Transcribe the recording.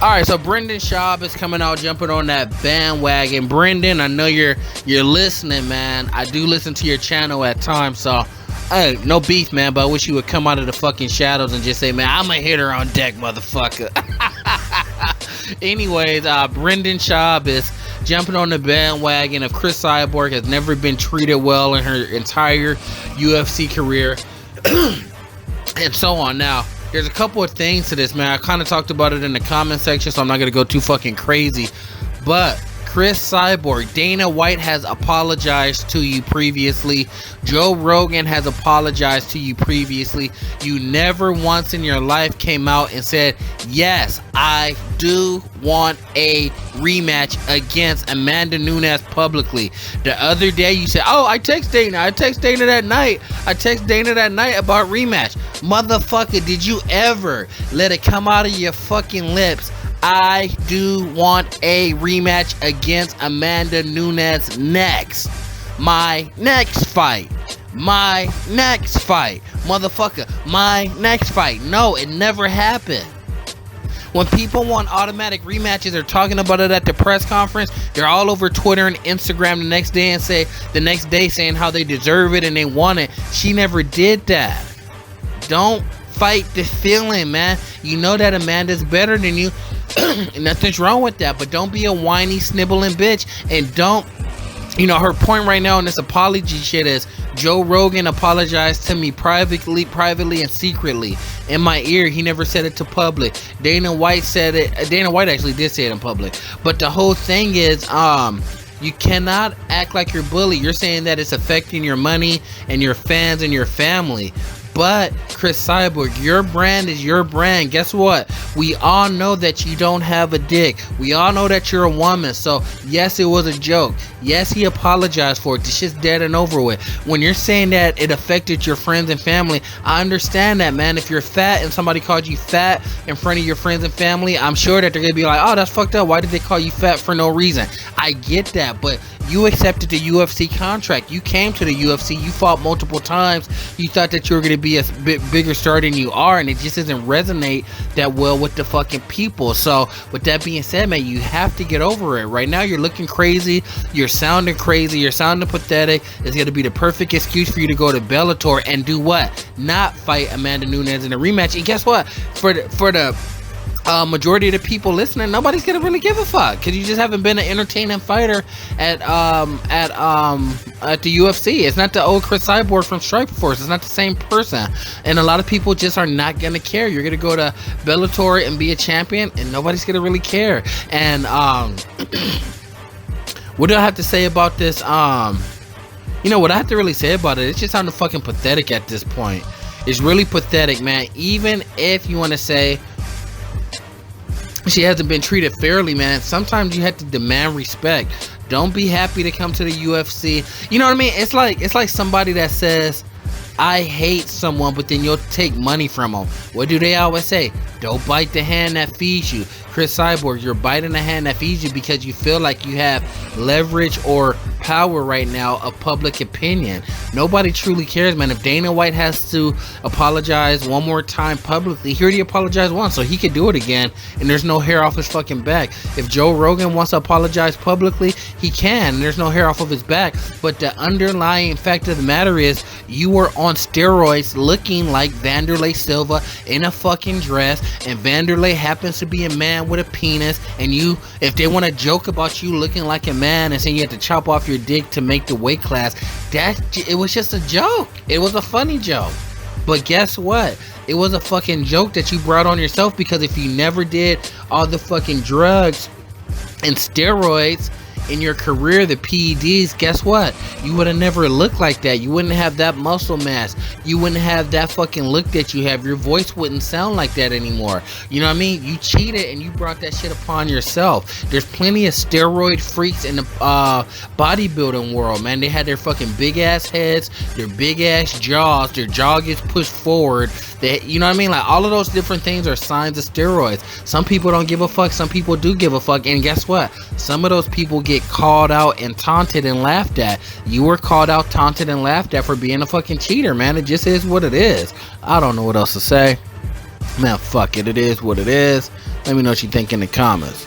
All right, so Brendan Schaub is coming out, jumping on that bandwagon. Brendan, I know you're listening, man. I do listen to your channel at times, so hey, no beef, man. But I wish you would come out of the fucking shadows and just say, man, I'm a hitter on deck, motherfucker. Anyways, Brendan Schaub is jumping on the bandwagon of Cris Cyborg. Has never been treated well in her entire UFC career, and so on. Now, there's a couple of things to this, man. I kind of talked about it in the comment section, so I'm not going to go too fucking crazy. But Cris Cyborg, Dana White has apologized to you previously. Joe Rogan has apologized to you previously. You never once in your life came out and said, yes, I do want a rematch against Amanda Nunes publicly. The other day you said, oh, I text Dana that night about rematch. Motherfucker, did you ever let it come out of your fucking lips? I do want a rematch against Amanda Nunes next. My next fight. Motherfucker, my next fight. No, it never happened. When people want automatic rematches, they're talking about it at the press conference. They're all over Twitter and Instagram the next day saying how they deserve it and they want it. She never did that. Don't fight the feeling, man. You know that Amanda's better than you. Nothing's wrong with that, but don't be a whiny, sniveling bitch. And don't, her point right now in this apology shit is Joe Rogan apologized to me privately and secretly in my ear. He never said it to public. Dana White said it. Dana White actually did say it in public. But the whole thing is, you cannot act like you're bully. You're saying that it's affecting your money and your fans and your family. But Cris Cyborg, your brand is your brand. Guess what? We all know that you don't have a dick. We all know that you're a woman. So yes, it was a joke. Yes, he apologized for it. This shit's dead and over with. When you're saying that it affected your friends and family, I understand that, man. If you're fat and somebody called you fat in front of your friends and family, I'm sure that they're gonna be like, oh, that's fucked up. Why did they call you fat for no reason? I get that, but you accepted the UFC contract. You came to the UFC. You fought multiple times. You thought that you were going to be a bit bigger star than you are, and it just doesn't resonate that well with the fucking people. So, with that being said, man, you have to get over it. Right now, you're looking crazy. You're sounding crazy. You're sounding pathetic. It's going to be the perfect excuse for you to go to Bellator and do what? Not fight Amanda Nunes in a rematch. And guess what? For the majority of the people listening, nobody's gonna really give a fuck because you just haven't been an entertaining fighter at the UFC. It's not the old Cris Cyborg from Strikeforce. It's not the same person, and a lot of people just are not gonna care. You're gonna go to Bellator and be a champion, and nobody's gonna really care. And what do I have to say about this? What I have to really say about it? It's just sounding fucking pathetic at this point. It's really pathetic, man. Even if you want to say she hasn't been treated fairly, man, sometimes you have to demand respect. Don't be happy to come to the UFC. You know what I mean? It's like somebody that says, I hate someone, but then you'll take money from them. What do they always say? Don't bite the hand that feeds you. Cris Cyborg, you're biting the hand that feeds you because you feel like you have leverage or power right now of public opinion. Nobody truly cares, man. If Dana White has to apologize one more time publicly, he already apologized once, so he could do it again, and there's no hair off his fucking back. If Joe Rogan wants to apologize publicly, he can, and there's no hair off of his back. But the underlying fact of the matter is, you were on steroids looking like Vanderlei Silva in a fucking dress, and Vanderlei happens to be a man with a penis, and if they want to joke about you looking like a man and saying you have to chop off your dick to make the weight class, it was just a joke. It was a funny joke. But guess what? It was a fucking joke that you brought on yourself, because if you never did all the fucking drugs and steroids in your career, the PEDs, guess what? You would have never looked like that. You wouldn't have that muscle mass. You wouldn't have that fucking look that you have. Your voice wouldn't sound like that anymore. You know what I mean? You cheated and you brought that shit upon yourself. There's plenty of steroid freaks in the bodybuilding world, man. They had their fucking big ass heads, their big ass jaws, their jaw gets pushed forward. You know what I mean? Like, all of those different things are signs of steroids. Some people don't give a fuck. Some people do give a fuck. And guess what? Some of those people get called out and taunted and laughed at. You were called out, taunted, and laughed at for being a fucking cheater, man. It just is what it is. I don't know what else to say. Man, fuck it. It is what it is. Let me know what you think in the comments.